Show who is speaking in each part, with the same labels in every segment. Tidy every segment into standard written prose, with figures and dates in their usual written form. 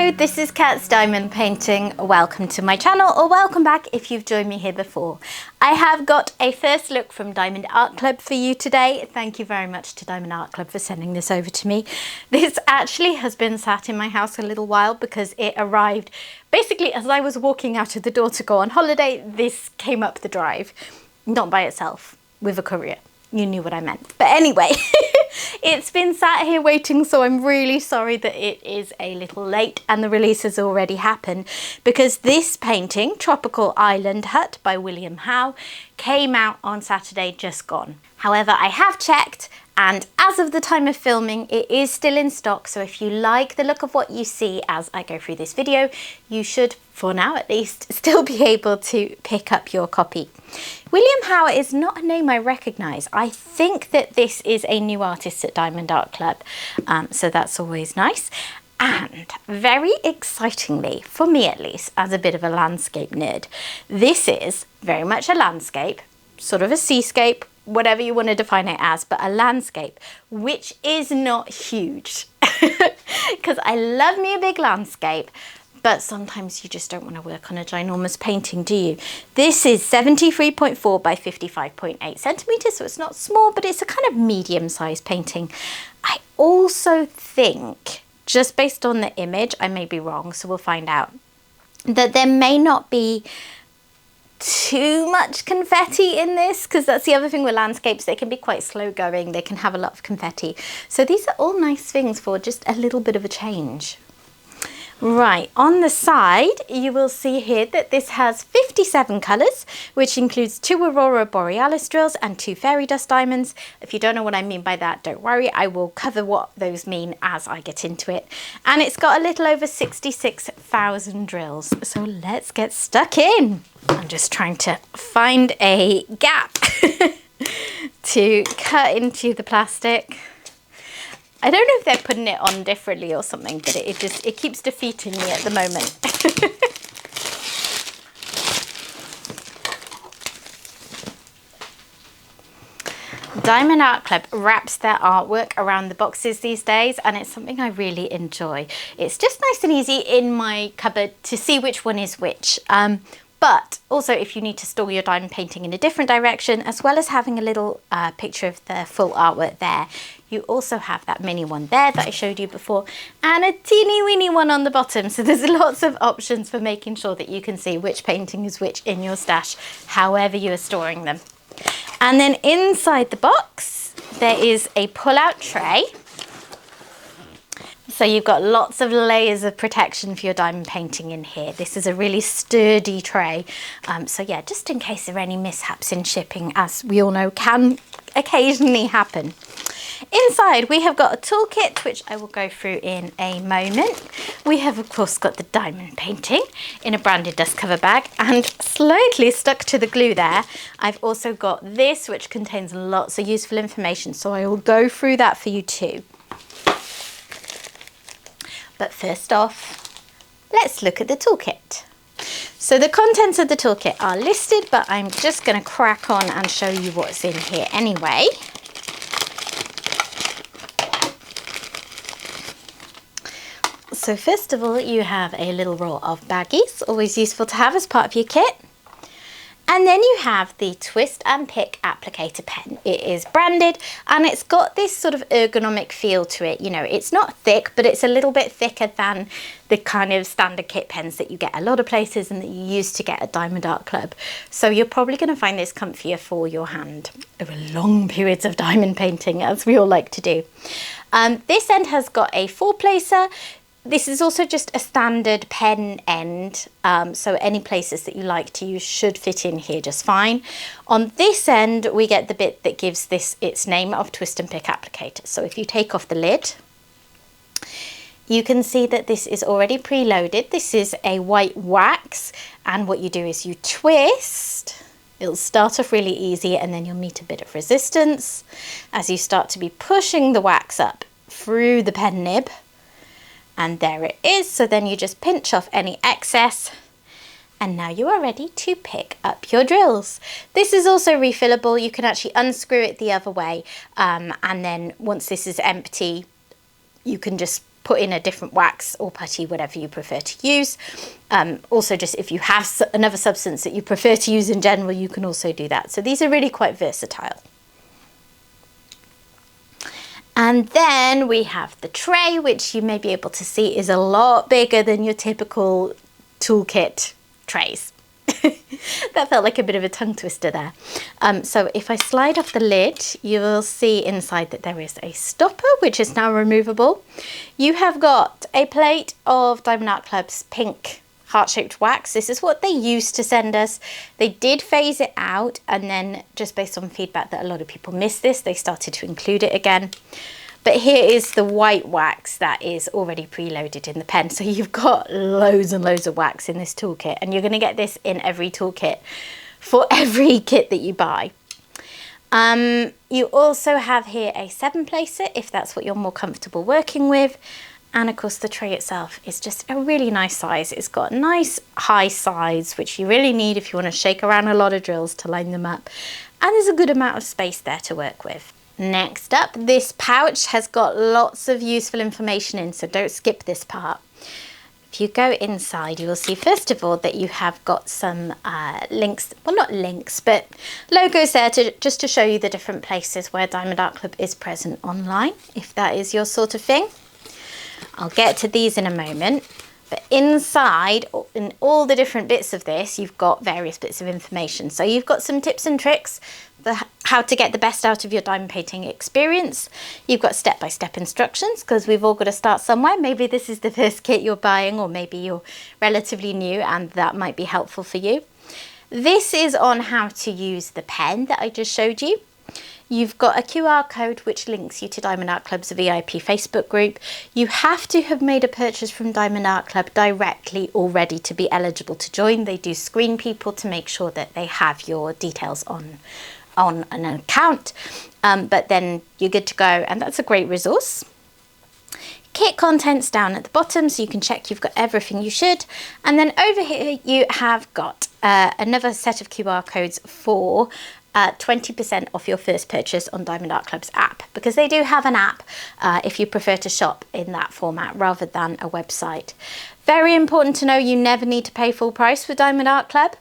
Speaker 1: Hello, this is Cat's Diamond Painting. Welcome to my channel, or welcome back if you've joined me here before. I have got a first look from Diamond Art Club for you today. Thank you very much to Diamond Art Club for sending this over to me. This actually has been sat in my house a little while because it arrived basically as I was walking out of the door to go on holiday. This came up the drive, not by itself, with a courier. You knew what I meant. But anyway, it's been sat here waiting, so I'm really sorry that it is a little late and the release has already happened, because this painting, Tropical Island Hut by Howe, came out on Saturday just gone. However, I have checked, and as of the time of filming, it is still in stock. So if you like the look of what you see as I go through this video, you should, for now at least, still be able to pick up your copy. Howe is not a name I recognise. I think that this is a new artist at Diamond Art Club, so that's always nice. And very excitingly, for me at least, as a bit of a landscape nerd, this is very much a landscape, sort of a seascape, whatever you want to define it as, but a landscape, which is not huge. Because I love me a big landscape, but sometimes you just don't want to work on a ginormous painting, do you? This is 73.4 by 55.8 centimetres, so it's not small, but it's a kind of medium-sized painting. I also think, just based on the image, I may be wrong, so we'll find out, that there may not be too much confetti in this, because that's the other thing with landscapes. They can be quite slow going, they can have a lot of confetti. So these are all nice things for just a little bit of a change. Right, on the side, you will see here that this has 57 colours, which includes 2 Aurora Borealis drills and 2 fairy dust diamonds. If you don't know what I mean by that, don't worry, I will cover what those mean as I get into it. And it's got a little over 66,000 drills. So let's get stuck in. I'm just trying to find a gap to cut into the plastic. I don't know if they're putting it on differently or something, but it keeps defeating me at the moment. Diamond Art Club wraps their artwork around the boxes these days, and it's something I really enjoy. It's just nice and easy in my cupboard to see which one is which. But also, if you need to store your diamond painting in a different direction, as well as having a little picture of the full artwork there, you also have that mini one there that I showed you before, and a teeny weeny one on the bottom. So there's lots of options for making sure that you can see which painting is which in your stash, however you are storing them. And then inside the box, there is a pull-out tray. So you've got lots of layers of protection for your diamond painting in here. This is a really sturdy tray. So yeah, just in case there are any mishaps in shipping, as we all know can occasionally happen. Inside we have got a toolkit, which I will go through in a moment. We have of course got the diamond painting in a branded dust cover bag, and slightly stuck to the glue there, I've also got this, which contains lots of useful information, so I will go through that for you too. But first off, let's look at the toolkit. So the contents of the toolkit are listed, but I'm just going to crack on and show you what's in here anyway. So first of all, you have a little roll of baggies, always useful to have as part of your kit. And then you have the Twist and Pick applicator pen. It is branded and it's got this sort of ergonomic feel to it. You know, it's not thick, but it's a little bit thicker than the kind of standard kit pens that you get a lot of places and that you used to get at Diamond Art Club. So you're probably going to find this comfier for your hand over long periods of diamond painting, as we all like to do. This end has got a 4-placer. This is also just a standard pen end, so any places that you like to use should fit in here just fine. On this end, we get the bit that gives this its name of Twist and Pick applicator. So if you take off the lid, you can see that this is already preloaded. This is a white wax, and what you do is you twist. It'll start off really easy, and then you'll meet a bit of resistance as you start to be pushing the wax up through the pen nib. And there it is. So then you just pinch off any excess, and now you are ready to pick up your drills. This is also refillable. You can actually unscrew it the other way, and then once this is empty, you can just put in a different wax or putty, whatever you prefer to use. Also, just if you have another substance that you prefer to use in general, you can also do that. So these are really quite versatile. And then we have the tray, which you may be able to see is a lot bigger than your typical toolkit trays. That felt like a bit of a tongue twister there. So if I slide off the lid, you will see inside that there is a stopper, which is now removable. You have got a plate of Diamond Art Club's pink heart-shaped wax. This is what they used to send us. They did phase it out, and then just based on feedback that a lot of people missed this, they started to include it again. But here is the white wax that is already preloaded in the pen. So you've got loads and loads of wax in this toolkit, and you're going to get this in every toolkit for every kit that you buy. You also have here a 7-placer if that's what you're more comfortable working with. And of course the tray itself is just a really nice size. It's got nice high sides, which you really need if you want to shake around a lot of drills to line them up. And there's a good amount of space there to work with. Next up, this pouch has got lots of useful information in, so don't skip this part. If you go inside, you will see first of all that you have got some links, well not links, but logos there just to show you the different places where Diamond Art Club is present online, if that is your sort of thing. I'll get to these in a moment, but inside, in all the different bits of this, you've got various bits of information. So you've got some tips and tricks for how to get the best out of your diamond painting experience. You've got step-by-step instructions, because we've all got to start somewhere. Maybe this is the first kit you're buying, or maybe you're relatively new and that might be helpful for you. This is on how to use the pen that I just showed you. You've got a QR code which links you to Diamond Art Club's VIP Facebook group. You have to have made a purchase from Diamond Art Club directly already to be eligible to join. They do screen people to make sure that they have your details on an account, but then you're good to go, and that's a great resource. Kit contents down at the bottom, so you can check you've got everything you should. And then over here you have got another set of QR codes for 20% off your first purchase on Diamond Art Club's app, because they do have an app if you prefer to shop in that format rather than a website. Very important to know, you never need to pay full price with Diamond Art Club.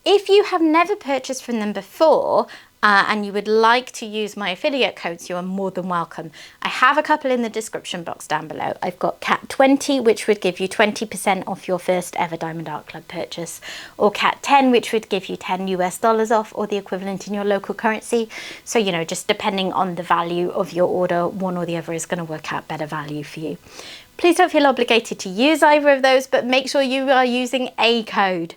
Speaker 1: If you have never purchased from them before, and you would like to use my affiliate codes, you are more than welcome. I have a couple in the description box down below. I've got CAT20, which would give you 20% off your first ever Diamond Art Club purchase, or CAT10, which would give you $10 US off, or the equivalent in your local currency. So, you know, just depending on the value of your order, one or the other is going to work out better value for you. Please don't feel obligated to use either of those, but make sure you are using a code.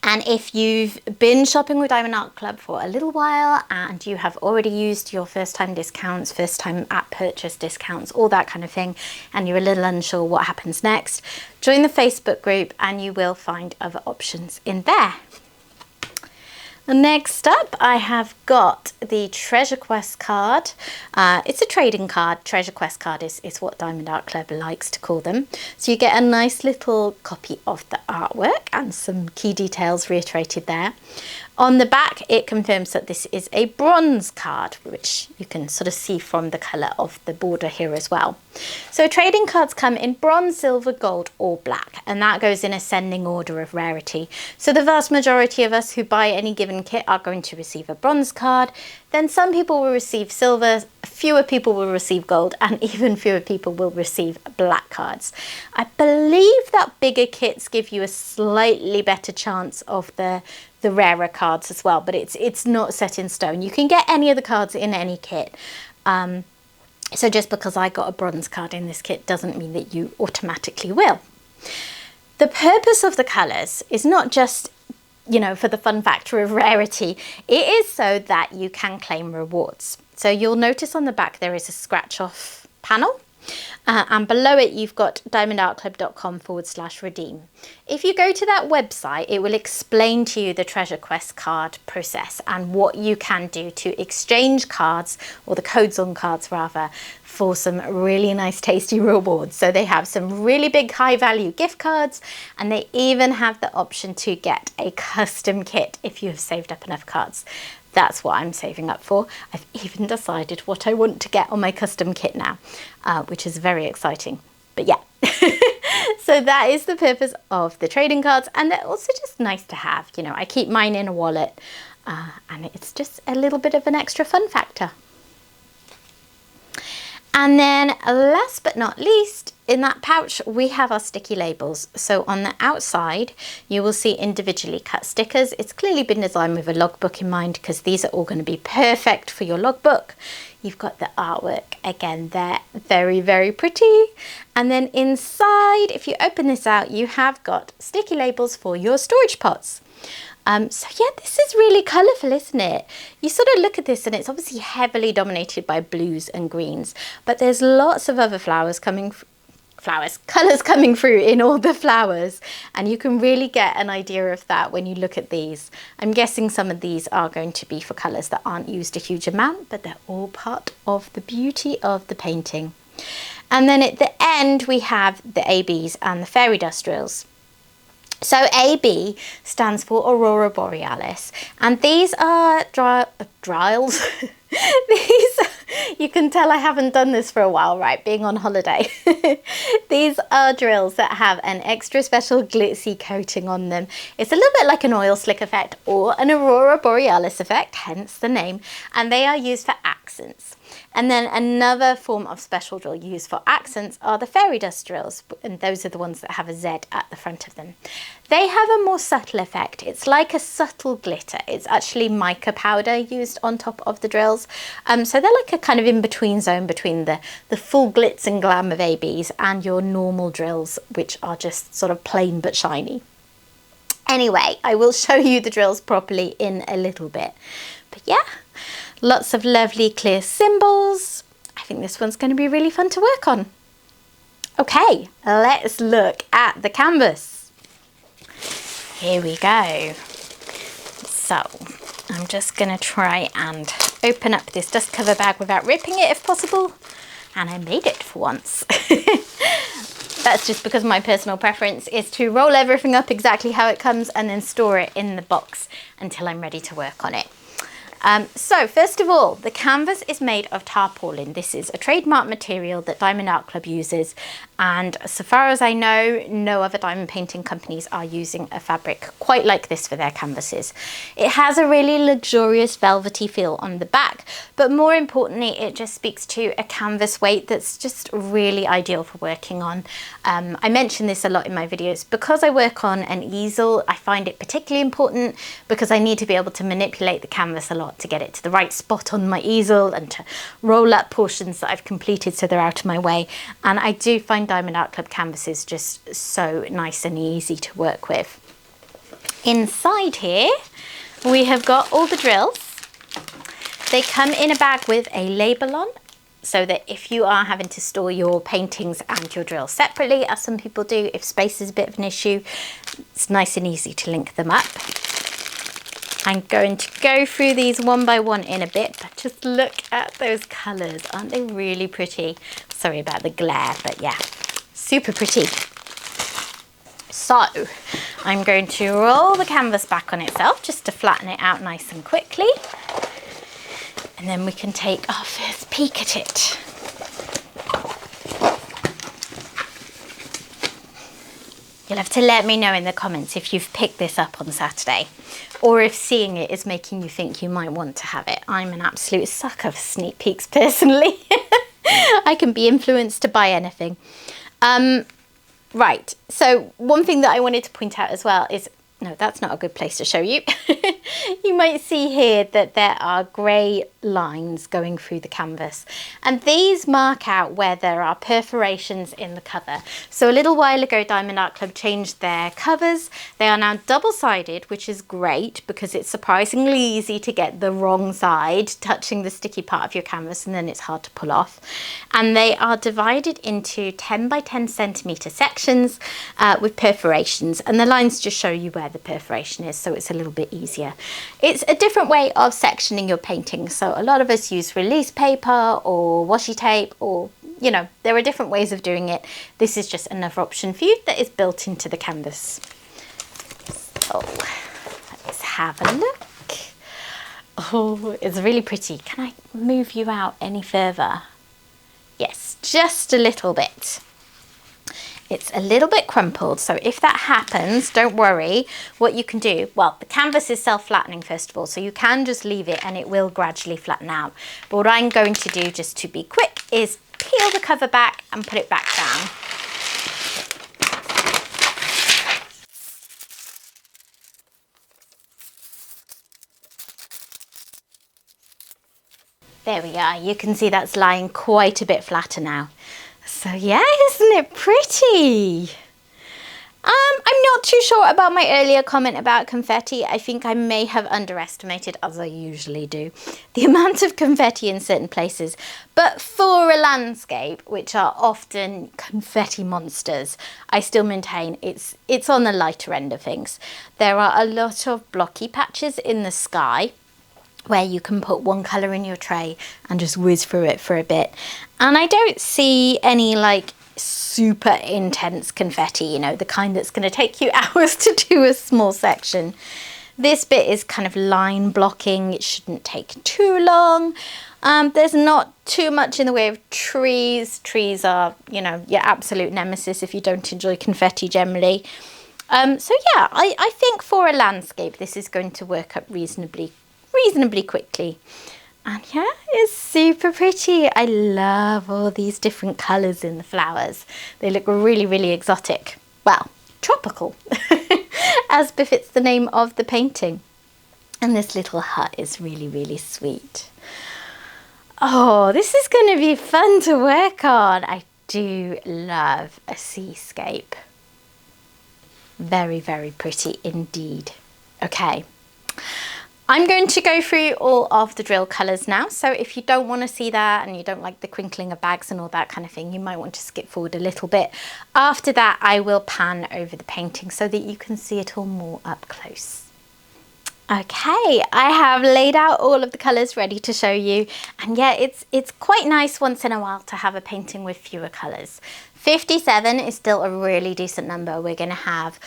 Speaker 1: And if you've been shopping with Diamond Art Club for a little while and you have already used your first time discounts, first time app purchase discounts, all that kind of thing, and you're a little unsure what happens next, join the Facebook group and you will find other options in there. Next up, I have got the Treasure Quest card. It's a trading card. Treasure Quest card is what Diamond Art Club likes to call them. So you get a nice little copy of the artwork and some key details reiterated there. On the back, it confirms that this is a bronze card, which you can sort of see from the colour of the border here as well. So trading cards come in bronze, silver, gold or black, and that goes in ascending order of rarity. So the vast majority of us who buy any given kit are going to receive a bronze card, then some people will receive silver, fewer people will receive gold, and even fewer people will receive black cards. I believe that bigger kits give you a slightly better chance of the rarer cards as well, but it's not set in stone. You can get any of the cards in any kit. So just because I got a bronze card in this kit doesn't mean that you automatically will. The purpose of the colours is not just, you know, for the fun factor of rarity. It is so that you can claim rewards. So you'll notice on the back there is a scratch off panel. And below it you've got diamondartclub.com/redeem. If you go to that website, it will explain to you the Treasure Quest card process and what you can do to exchange cards, or the codes on cards rather, for some really nice tasty rewards. So they have some really big high value gift cards, and they even have the option to get a custom kit if you have saved up enough cards. that's what I'm saving up for. I've even decided what I want to get on my custom kit now, which is very exciting. But yeah, so that is the purpose of the trading cards, and they're also just nice to have. You know, I keep mine in a wallet, and it's just a little bit of an extra fun factor. And then last but not least, in that pouch, we have our sticky labels. So on the outside, you will see individually cut stickers. It's clearly been designed with a logbook in mind, because these are all going to be perfect for your logbook. You've got the artwork. Again, they're very, very pretty. And then inside, if you open this out, you have got sticky labels for your storage pots. So yeah, this is really colourful, isn't it? You sort of look at this and it's obviously heavily dominated by blues and greens, but there's lots of other colours coming through in all the flowers, and you can really get an idea of that when you look at these. I'm guessing some of these are going to be for colours that aren't used a huge amount, but they're all part of the beauty of the painting. And then at the end, we have the ABs and the fairy dust drills. So AB stands for Aurora Borealis, and these are drills. These, you can tell I haven't done this for a while, right, being on holiday. These are drills that have an extra special glitzy coating on them. It's a little bit like an oil slick effect or an Aurora Borealis effect, hence the name, and they are used for accents. And then another form of special drill used for accents are the fairy dust drills, and those are the ones that have a Z at the front of them. They have a more subtle effect. It's like a subtle glitter. It's actually mica powder used on top of the drills. So they're like a kind of in-between zone between the full glitz and glam of ABs and your normal drills, which are just sort of plain but shiny. Anyway, I will show you the drills properly in a little bit. But yeah, lots of lovely clear symbols. I think this one's going to be really fun to work on. Okay, let's look at the canvas. Here we go. So I'm just going to try and open up this dust cover bag without ripping it if possible. And I made it for once. That's just because my personal preference is to roll everything up exactly how it comes and then store it in the box until I'm ready to work on it. So first of all, the canvas is made of tarpaulin. This is a trademark material that Diamond Art Club uses, and so far as I know, no other diamond painting companies are using a fabric quite like this for their canvases. It has a really luxurious velvety feel on the back, but more importantly, it just speaks to a canvas weight that's just really ideal for working on. I mention this a lot in my videos. Because I work on an easel, I find it particularly important because I need to be able to manipulate the canvas a lot to get it to the right spot on my easel and to roll up portions that I've completed so they're out of my way. And I do find Diamond Art Club canvases just so nice and easy to work with. Inside here, we have got all the drills. They come in a bag with a label on, so that if you are having to store your paintings and your drills separately, as some people do, if space is a bit of an issue, it's nice and easy to link them up. I'm going to go through these one by one in a bit, but just look at those colours. Aren't they really pretty? Sorry about the glare, but yeah, super pretty. So I'm going to roll the canvas back on itself just to flatten it out nice and quickly. And then we can take our first peek at it. You'll have to let me know in the comments if you've picked this up on Saturday, or if seeing it is making you think you might want to have it. I'm an absolute sucker for sneak peeks personally. I can be influenced to buy anything. Right, so one thing that I wanted to point out as well is, no, that's not a good place to show you. You might see here that there are grey lines going through the canvas, and these mark out where there are perforations in the cover. So a little while ago, Diamond Art Club changed their covers. They are now double-sided, which is great because it's surprisingly easy to get the wrong side touching the sticky part of your canvas, and then it's hard to pull off. And they are divided into 10 by 10 centimetre sections with perforations, and the lines just show you where the perforation is, so it's a little bit easier. It's a different way of sectioning your painting. So a lot of us use release paper or washi tape, or, you know, there are different ways of doing it. This is just another option for you that is built into the canvas. So let's have a look. Oh, Oh, it's really pretty. Can I move you out any further? Yes, just a little bit. It's a little bit crumpled, so if that happens, don't worry. What you can do, well, the canvas is self-flattening first of all, so you can just leave it and it will gradually flatten out. But what I'm going to do, just to be quick, is peel the cover back and put it back down. There we are. You can see that's lying quite a bit flatter now. So yeah, isn't it pretty? I'm not too sure about my earlier comment about confetti. I think I may have underestimated, as I usually do, the amount of confetti in certain places. But for a landscape, which are often confetti monsters, I still maintain it's on the lighter end of things. There are a lot of blocky patches in the sky where you can put one colour in your tray and just whiz through it for a bit. And I don't see any like super intense confetti, you know, the kind that's going to take you hours to do a small section. This bit is kind of line blocking. It shouldn't take too long. There's not too much in the way of trees. Trees are, you know, your absolute nemesis if you don't enjoy confetti generally. So yeah, I think for a landscape, this is going to work up reasonably quickly. And yeah, it's super pretty. I love all these different colours in the flowers. They look really, really exotic. Well, tropical, as befits the name of the painting. And this little hut is really, really sweet. Oh, this is going to be fun to work on. I do love a seascape. Very, very pretty indeed. Okay. I'm going to go through all of the drill colours now, so if you don't want to see that and you don't like the crinkling of bags and all that kind of thing, you might want to skip forward a little bit. After that, I will pan over the painting so that you can see it all more up close. Okay, I have laid out all of the colours ready to show you, and yeah, it's quite nice once in a while to have a painting with fewer colours. 57 is still a really decent number. We're going to have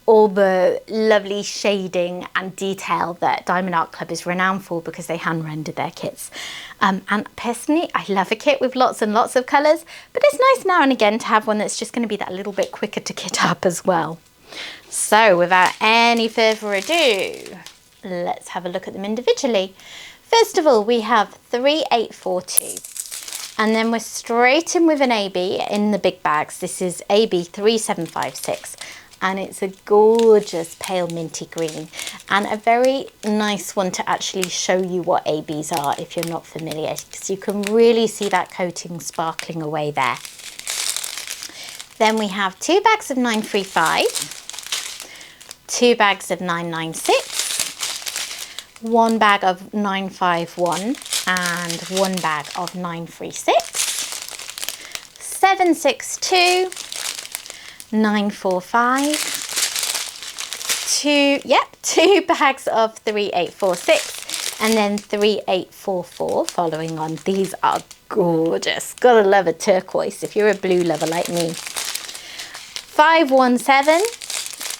Speaker 1: all the lovely shading and detail that Diamond Art Club is renowned for because they hand rendered their kits. And personally, I love a kit with lots and lots of colours, but it's nice now and again to have one that's just going to be that little bit quicker to kit up as well. So without any further ado, let's have a look at them individually. First of all, we have 3842, and then we're straight in with an AB in the big bags. This is AB 3756. And it's a gorgeous pale minty green and a very nice one to actually show you what ABs are if you're not familiar, because you can really see that coating sparkling away there. Then we have 2 bags of 935, 2 bags of 996, 1 bag of 951 and 1 bag of 936, 762, 945, 2 bags of 3846 and then 3844 following on. These are gorgeous. Gotta love a turquoise if you're a blue lover like me. 517,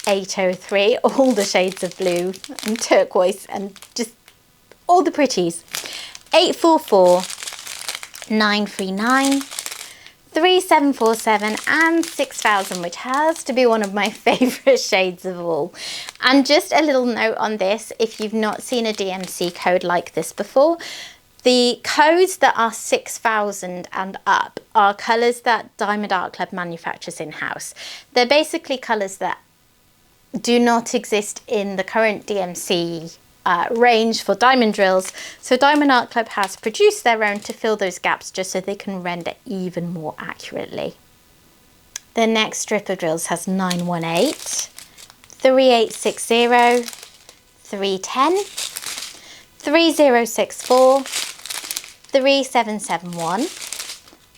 Speaker 1: 803, all the shades of blue and turquoise and just all the pretties. 844, 939, 3747 and 6000, which has to be one of my favourite shades of all. And just a little note on this, if you've not seen a DMC code like this before, the codes that are 6000 and up are colours that Diamond Art Club manufactures in-house. They're basically colours that do not exist in the current DMC range for diamond drills, so Diamond Art Club has produced their own to fill those gaps just so they can render even more accurately. The next strip of drills has 918, 3860, 310, 3064, 3771,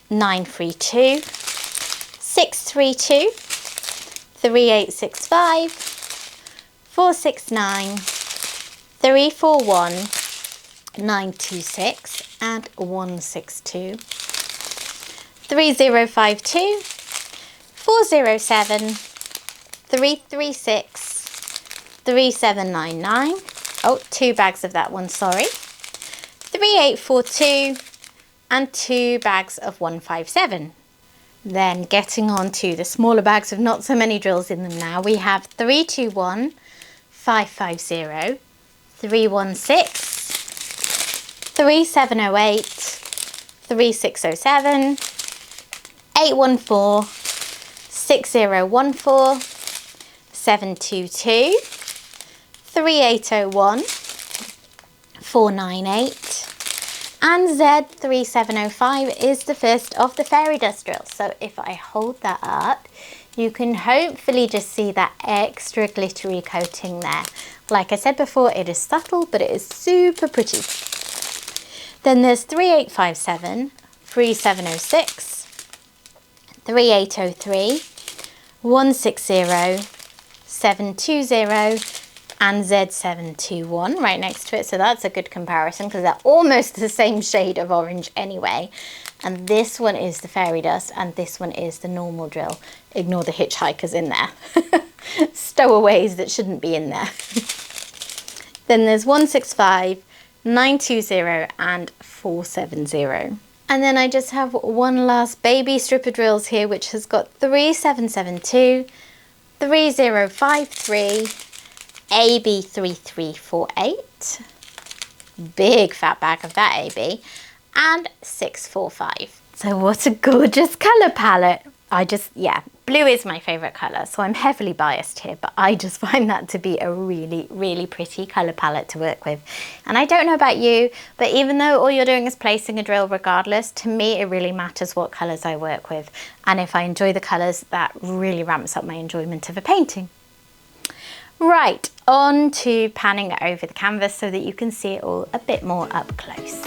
Speaker 1: 932, 632, 3865, 469, 341, 926 and 162, 3052, 407, 336, 3799, oh, 2 bags of that one, sorry, 3842 and 2 bags of 157. Then getting on to the smaller bags with not so many drills in them now, we have 321, 550, 316, 3708, 3607, 814, 6014, 722, 3801, 498, and Z3705 is the first of the fairy dust drills. So if I hold that up, you can hopefully just see that extra glittery coating there. Like I said before, it is subtle, but it is super pretty. Then there's 3857, 3706, 3803, 160, 720, and Z721 right next to it. So that's a good comparison because they're almost the same shade of orange anyway. And this one is the fairy dust and this one is the normal drill. Ignore the hitchhikers in there. Stowaways that shouldn't be in there. Then there's 165, 920 and 470. And then I just have one last baby strip of drills here, which has got 3772, 3053, AB3348, big fat bag of that AB, and 645. So what a gorgeous colour palette. Blue is my favourite colour, so I'm heavily biased here, but I just find that to be a really, really pretty colour palette to work with. And I don't know about you, but even though all you're doing is placing a drill regardless, to me it really matters what colours I work with. And if I enjoy the colours, that really ramps up my enjoyment of a painting. Right, on to panning it over the canvas so that you can see it all a bit more up close.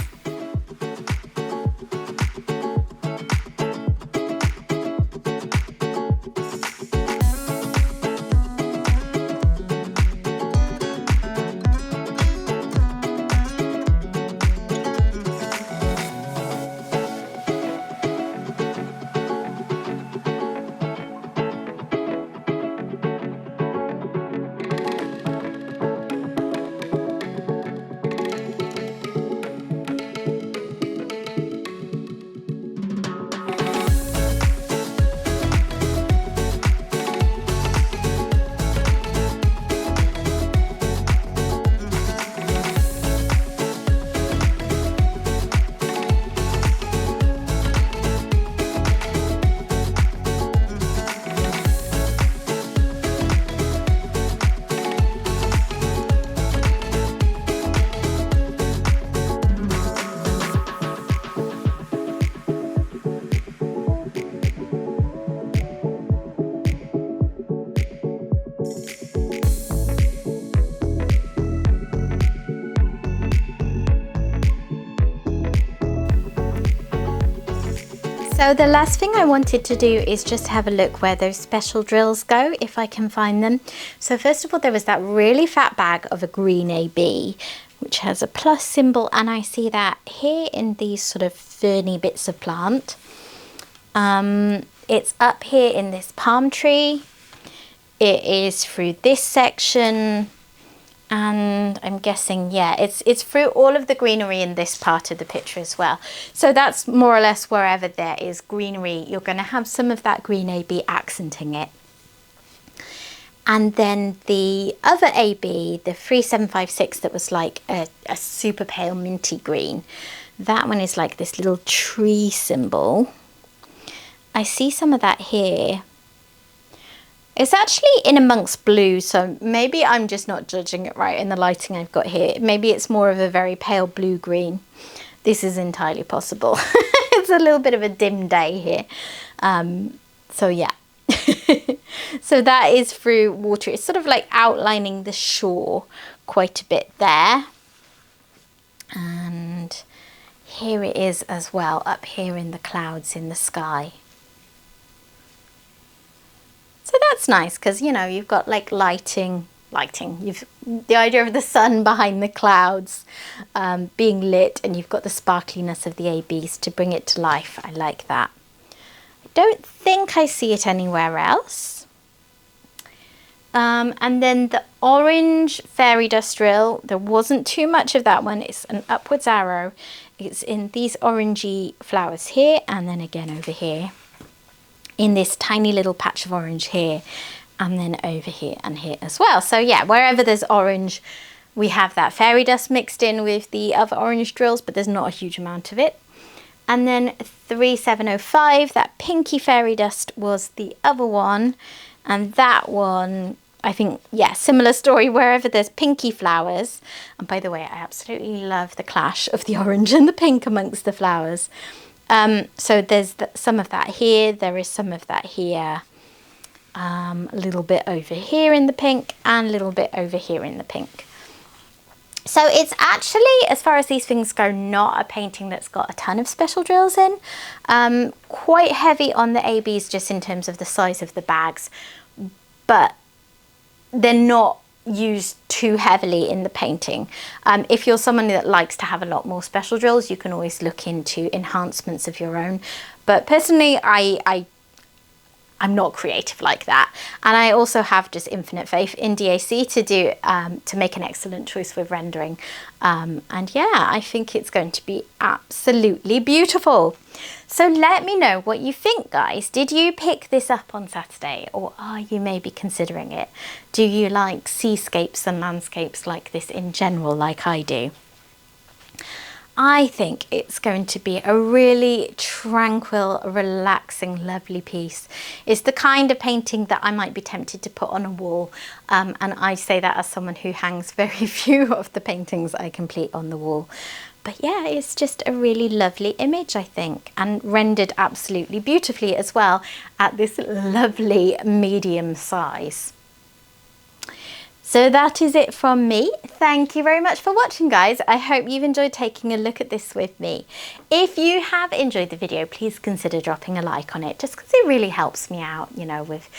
Speaker 1: So the last thing I wanted to do is just have a look where those special drills go, if I can find them. So first of all, there was that really fat bag of a green AB, which has a plus symbol, and I see that here in these sort of ferny bits of plant. It's up here in this palm tree. It is through this section. And I'm guessing, yeah, it's through all of the greenery in this part of the picture as well. So that's more or less wherever there is greenery, you're going to have some of that green AB accenting it. And then the other AB, the 3756, that was like a super pale minty green, that one is like this little tree symbol. I see some of that here. It's actually in amongst blue, so maybe I'm just not judging it right in the lighting I've got here. Maybe it's more of a very pale blue-green. This is entirely possible. It's a little bit of a dim day here. So yeah. So that is through water. It's sort of like outlining the shore quite a bit there. And here it is as well, up here in the clouds in the sky. So that's nice because, you know, you've got like lighting, you've the idea of the sun behind the clouds being lit, and you've got the sparkliness of the ABs to bring it to life. I like that. I don't think I see it anywhere else. And then the orange fairy dust drill, there wasn't too much of that one. It's an upwards arrow. It's in these orangey flowers here, and then again over here in this tiny little patch of orange here, and then over here and here as well. So yeah, wherever there's orange, we have that fairy dust mixed in with the other orange drills, but there's not a huge amount of it. And then 3705, that pinky fairy dust was the other one. And that one, I think, yeah, similar story, wherever there's pinky flowers. And by the way, I absolutely love the clash of the orange and the pink amongst the flowers. So there's some of that here, there is some of that here, a little bit over here in the pink, and a little bit over here in the pink. So it's actually, as far as these things go, not a painting that's got a ton of special drills in. Quite heavy on the ABs just in terms of the size of the bags, but they're not used too heavily in the painting. If you're someone that likes to have a lot more special drills, you can always look into enhancements of your own. But personally, I'm not creative like that, and I also have just infinite faith in DAC to make an excellent choice with rendering, and yeah, I think it's going to be absolutely beautiful. So let me know what you think, guys. Did you pick this up on Saturday, or are you maybe considering it? Do you like seascapes and landscapes like this in general, like I do? I think it's going to be a really tranquil, relaxing, lovely piece. It's the kind of painting that I might be tempted to put on a wall, and I say that as someone who hangs very few of the paintings I complete on the wall. But yeah, it's just a really lovely image, I think, and rendered absolutely beautifully as well at this lovely medium size. So that is it from me. Thank you very much for watching, guys. I hope you've enjoyed taking a look at this with me. If you have enjoyed the video, please consider dropping a like on it, just because it really helps me out, you know, with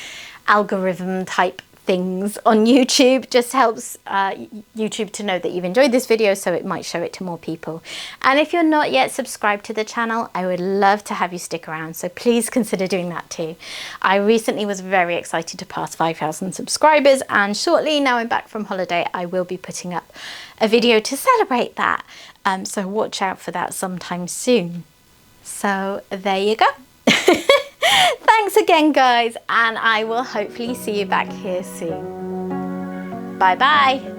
Speaker 1: algorithm type things on YouTube. Just helps YouTube to know that you've enjoyed this video, so it might show it to more people. And if you're not yet subscribed to the channel, I would love to have you stick around, so please consider doing that too. I recently was very excited to pass 5,000 subscribers, and shortly, now I'm back from holiday, I will be putting up a video to celebrate that, so watch out for that sometime soon. So there you go. Thanks again, guys, and I will hopefully see you back here soon. Bye bye.